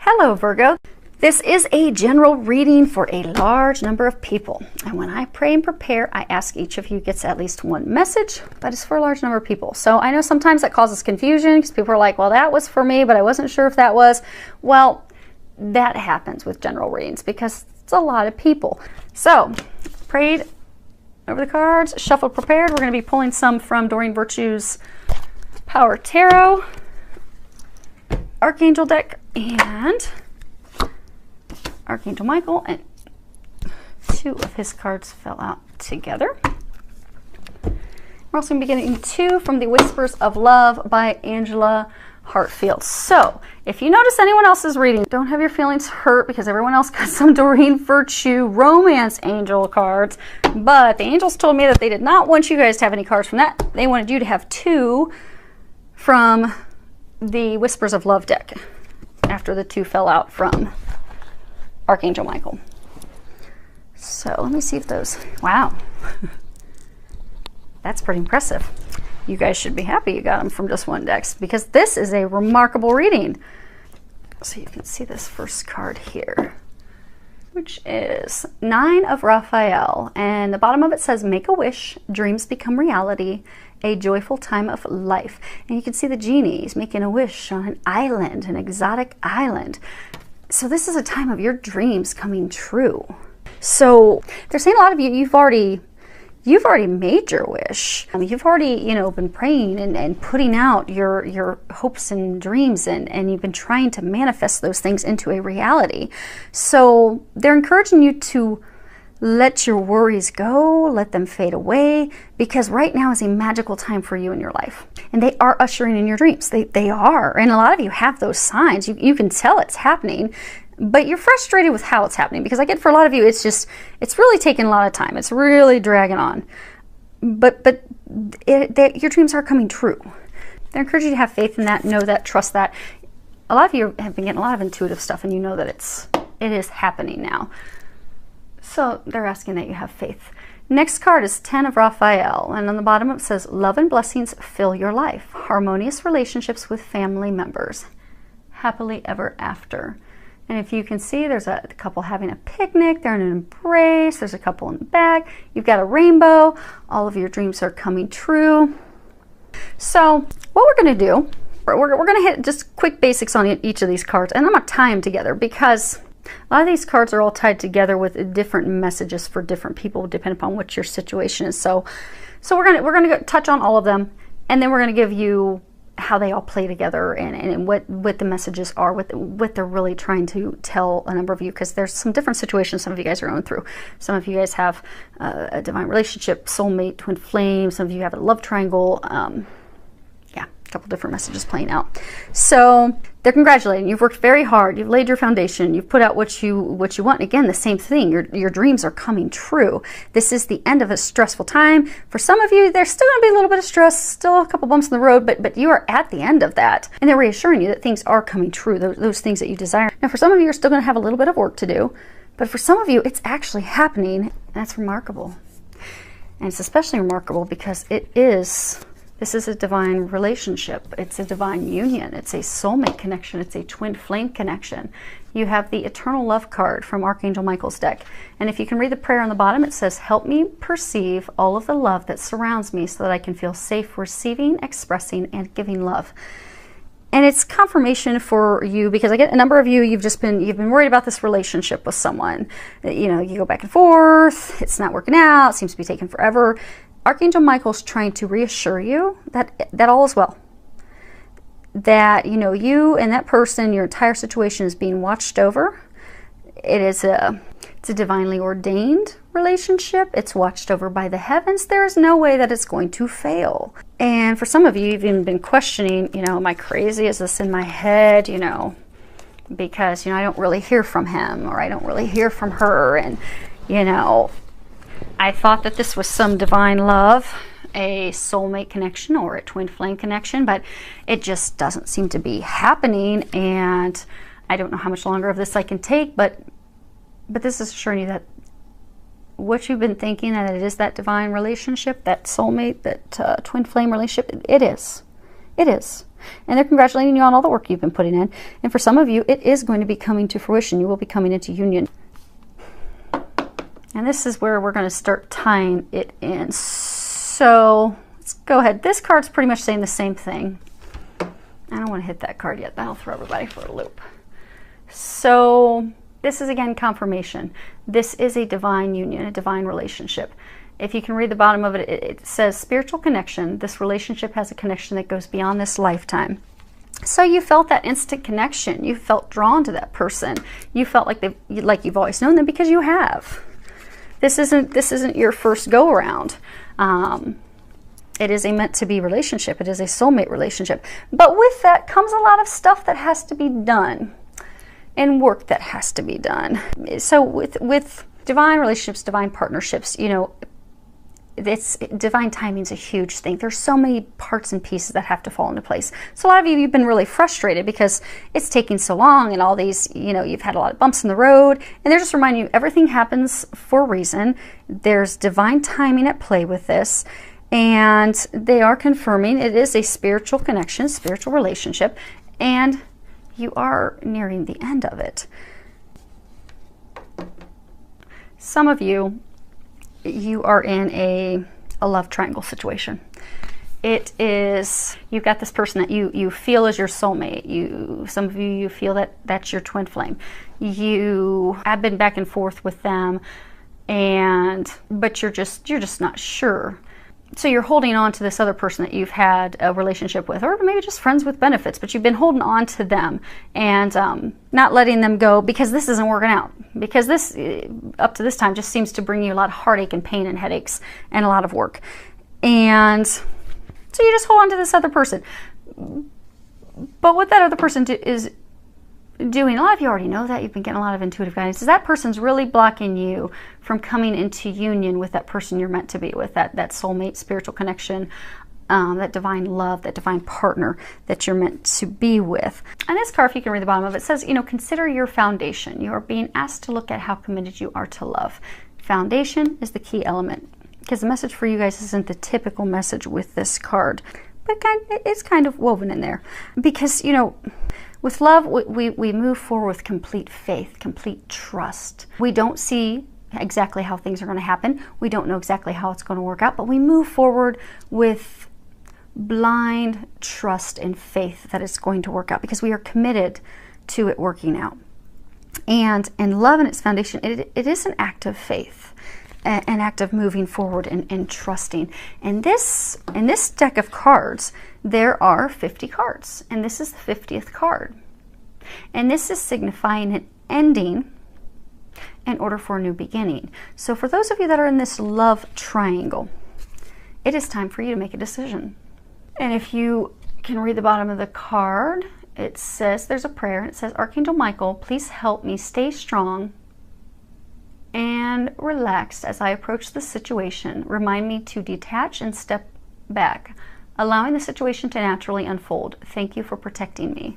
Hello, Virgo. This is a general reading for a large number of people. And when I pray and prepare, I ask each of you gets at least one message, but it's for a large number of people. So I know sometimes that causes confusion because people are like, well, that was for me, but I wasn't sure if that was. Well, that happens with general readings because it's a lot of people. So, prayed over the cards, shuffled, prepared. We're going to be pulling some from Doreen Virtue's Power Tarot, Archangel deck, and Archangel Michael, and two of his cards fell out together. We're also going to be getting two from the Whispers of Love by Angela Hartfield. So, if you notice anyone else's reading, don't have your feelings hurt because everyone else got some Doreen Virtue Romance Angel cards, but the angels told me that they did not want you guys to have any cards from that. They wanted you to have two from the Whispers of Love deck after the two fell out from Archangel Michael. So let me see if those, wow, that's pretty impressive. You guys should be happy you got them from just one deck because this is a remarkable reading. So you can see this first card here, which is Nine of Raphael, and the bottom of it says, make a wish, dreams become reality, a joyful time of life. And you can see the genie is making a wish on an island, an exotic island. So this is a time of your dreams coming true. So they're saying a lot of you, you've already made your wish. You've already, been praying and putting out your hopes and dreams, and you've been trying to manifest those things into a reality. So they're encouraging you to let your worries go, let them fade away, because right now is a magical time for you in your life. And they are ushering in your dreams. They are. And a lot of you have those signs. You can tell it's happening, but you're frustrated with how it's happening, because I get for a lot of you, it's really taking a lot of time. It's really dragging on. But your dreams are coming true. They encourage you to have faith in that, know that, trust that. A lot of you have been getting a lot of intuitive stuff, and you know that it is happening now. So they're asking that you have faith. Next card is 10 of Raphael, and on the bottom it says, love and blessings fill your life. Harmonious relationships with family members. Happily ever after. And if you can see, there's a couple having a picnic. They're in an embrace. There's a couple in the back. You've got a rainbow. All of your dreams are coming true. So what we're going to do, we're going to hit just quick basics on each of these cards. And I'm going to tie them together because a lot of these cards are all tied together with different messages for different people, depending upon what your situation is. So we're gonna touch on all of them, and then we're gonna give you how they all play together and what the messages are, what they're really trying to tell a number of you, because there's some different situations some of you guys are going through. Some of you guys have a divine relationship, soulmate, twin flame. Some of you have a love triangle. A couple different messages playing out. So they're congratulating you. You've worked very hard. You've laid your foundation. You've put out what you want. And again, the same thing. Your dreams are coming true. This is the end of a stressful time. For some of you, there's still going to be a little bit of stress, still a couple bumps in the road, but you are at the end of that. And they're reassuring you that things are coming true, those things that you desire. Now, for some of you, you're still going to have a little bit of work to do, but for some of you, it's actually happening. And that's remarkable. And it's especially remarkable because this is a divine relationship. It's a divine union. It's a soulmate connection. It's a twin flame connection. You have the Eternal Love card from Archangel Michael's deck. And if you can read the prayer on the bottom, it says, help me perceive all of the love that surrounds me so that I can feel safe receiving, expressing, and giving love. And it's confirmation for you, because I get a number of you, you've been worried about this relationship with someone. You go back and forth, it's not working out, it seems to be taking forever. Archangel Michael's trying to reassure you that all is well. That, you and that person, your entire situation is being watched over. It's a divinely ordained relationship. It's watched over by the heavens. There is no way that it's going to fail. And for some of you, you've even been questioning, am I crazy? Is this in my head? Because, I don't really hear from him, or I don't really hear from her. And, I thought that this was some divine love, a soulmate connection or a twin flame connection, but it just doesn't seem to be happening, and I don't know how much longer of this I can take, but this is assuring you that what you've been thinking, that it is that divine relationship, that soulmate, that twin flame relationship, it is. It is. And they're congratulating you on all the work you've been putting in. And for some of you, it is going to be coming to fruition. You will be coming into union. And this is where we're going to start tying it in. So let's go ahead. This card's pretty much saying the same thing. I don't want to hit that card yet. That'll throw everybody for a loop. So this is, again, confirmation. This is a divine union, a divine relationship. If you can read the bottom of it, it says spiritual connection. This relationship has a connection that goes beyond this lifetime. So you felt that instant connection. You felt drawn to that person. You felt like you've always known them, because you have. This isn't your first go around. It is a meant to be relationship. It is a soulmate relationship. But with that comes a lot of stuff that has to be done, and work that has to be done. So with divine relationships, divine partnerships, you know, divine timing is a huge thing. There's so many parts and pieces that have to fall into place. So a lot of you, you've been really frustrated because it's taking so long, and all these, you know, you've had a lot of bumps in the road, and they're just reminding you everything happens for a reason. There's divine timing at play with this, and they are confirming it is a spiritual connection, spiritual relationship, and you are nearing the end of it. Some of you, you are in a love triangle situation. It is, you've got this person that you feel is your soulmate. Some of you feel that that's your twin flame. You have been back and forth with them, but you're just not sure. So you're holding on to this other person that you've had a relationship with, or maybe just friends with benefits, but you've been holding on to them and not letting them go, because this isn't working out. Because this, up to this time, just seems to bring you a lot of heartache and pain and headaches and a lot of work. And so you just hold on to this other person. But what that other person is doing, a lot of you already know that, you've been getting a lot of intuitive guidance, is that person's really blocking you from coming into union with that person you're meant to be with, that soulmate spiritual connection, that divine love, that divine partner that you're meant to be with. And this card, if you can read the bottom of it, says, you know, consider your foundation. You are being asked to look at how committed you are to love. Foundation is the key element, because the message for you guys isn't the typical message with this card, but it's kind of woven in there, because, you know, with love, we move forward with complete faith, complete trust. We don't see exactly how things are going to happen. We don't know exactly how it's going to work out, but we move forward with blind trust and faith that it's going to work out, because we are committed to it working out. And love and its foundation, it is an act of faith, an act of moving forward and trusting. And in this deck of cards, there are 50 cards, and this is the 50th card. And this is signifying an ending in order for a new beginning. So for those of you that are in this love triangle, it is time for you to make a decision. And if you can read the bottom of the card, it says, there's a prayer, and it says, Archangel Michael, please help me stay strong and relaxed as I approach the situation. Remind me to detach and step back, allowing the situation to naturally unfold. Thank you for protecting me.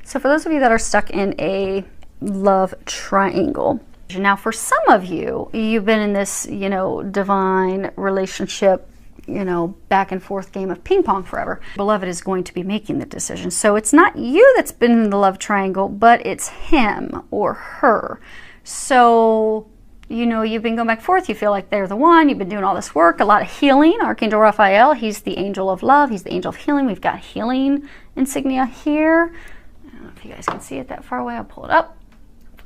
So for those of you that are stuck in a love triangle, now for some of you, you've been in this, you know, divine relationship, you know, back and forth game of ping pong forever. Beloved is going to be making the decision. So it's not you that's been in the love triangle, but it's him or her. So, you know, you've been going back and forth. You feel like they're the one. You've been doing all this work, a lot of healing. Archangel Raphael, he's the angel of love. He's the angel of healing. We've got healing insignia here. I don't know if you guys can see it that far away. I'll pull it up.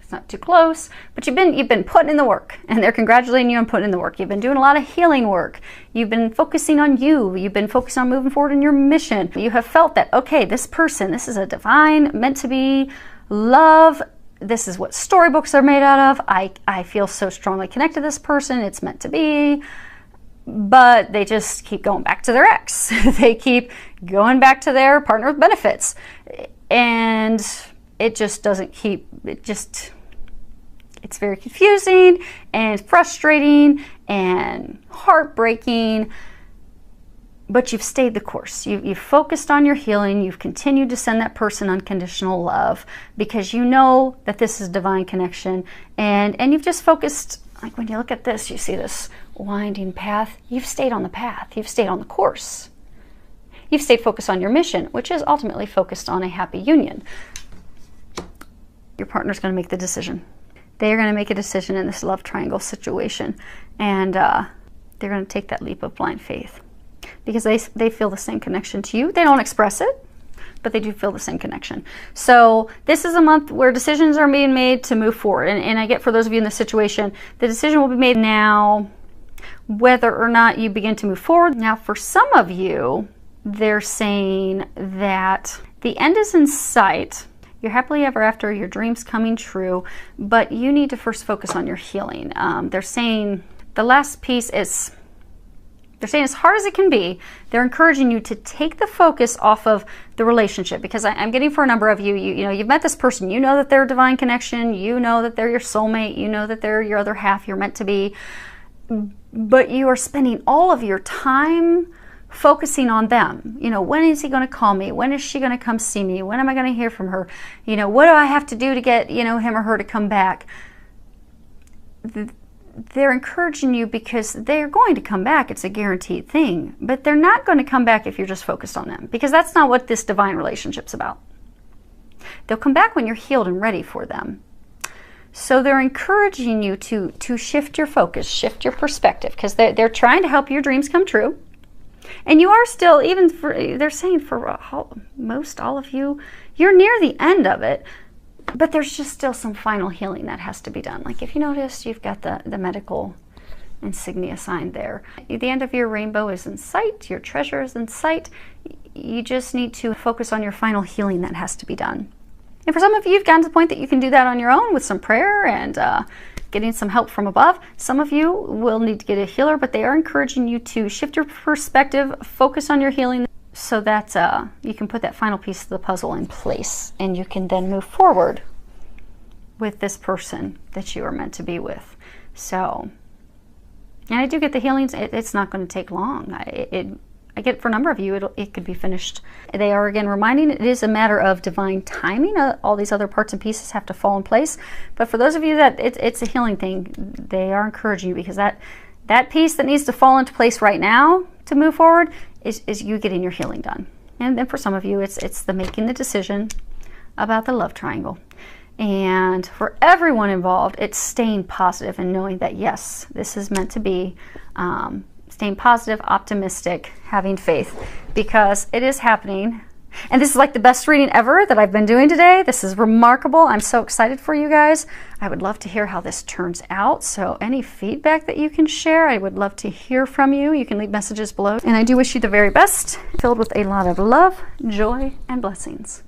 It's not too close, but you've been putting in the work, and they're congratulating you on putting in the work. You've been doing a lot of healing work. You've been focusing on you. You've been focused on moving forward in your mission. You have felt that, okay, this person, this is a divine, meant to be love. This is what storybooks are made out of. I feel so strongly connected to this person. It's meant to be. But they just keep going back to their ex. They keep going back to their partner with benefits. And it just doesn't keep, it's very confusing and frustrating and heartbreaking, but you've stayed the course. You've focused on your healing. You've continued to send that person unconditional love because you know that this is divine connection, and you've just focused. Like when you look at this, you see this winding path. You've stayed on the path. You've stayed on the course. You've stayed focused on your mission, which is ultimately focused on a happy union. Your partner's going to make the decision. They are going to make a decision in this love triangle situation, and they're going to take that leap of blind faith because they feel the same connection to you. They don't express it, but they do feel the same connection. So this is a month where decisions are being made to move forward. And I get, for those of you in this situation, the decision will be made now whether or not you begin to move forward. Now, for some of you, they're saying that the end is in sight. You're happily ever after, your dreams coming true, but you need to first focus on your healing. They're saying the last piece is, they're saying as hard as it can be, they're encouraging you to take the focus off of the relationship, because I'm getting for a number of you, you know, you've met this person, you know that they're a divine connection, you know that they're your soulmate, you know that they're your other half, you're meant to be, but you are spending all of your time focusing on them. You know, when is he going to call me? When is she going to come see me? When am I going to hear from her? You know, what do I have to do to get, you know, him or her to come back? They're encouraging you because they're going to come back. It's a guaranteed thing. But they're not going to come back if you're just focused on them, because that's not what this divine relationship's about. They'll come back when you're healed and ready for them. So they're encouraging you to shift your focus, shift your perspective, because they're trying to help your dreams come true. And you are still, even for, they're saying for most all of you, you're near the end of it, but there's just still some final healing that has to be done. Like if you notice, you've got the medical insignia sign there. The end of your rainbow is in sight, your treasure is in sight. You just need to focus on your final healing that has to be done. And for some of you, you've gotten to the point that you can do that on your own with some prayer and getting some help from above. Some of you will need to get a healer, but they are encouraging you to shift your perspective, focus on your healing, so that you can put that final piece of the puzzle in place, and you can then move forward with this person that you are meant to be with. So, and I do get the healings. It's not going to take long. I get, for a number of you, it could be finished. They are, again, reminding it is a matter of divine timing. All these other parts and pieces have to fall in place. But for those of you that it's a healing thing, they are encouraging you, because that piece that needs to fall into place right now to move forward is you getting your healing done. And then for some of you, it's the making the decision about the love triangle. And for everyone involved, it's staying positive and knowing that, yes, this is meant to be. Staying positive, optimistic, having faith, because it is happening. And this is like the best reading ever that I've been doing today. This is remarkable. I'm so excited for you guys. I would love to hear how this turns out. So any feedback that you can share, I would love to hear from you. You can leave messages below. And I do wish you the very best, filled with a lot of love, joy, and blessings.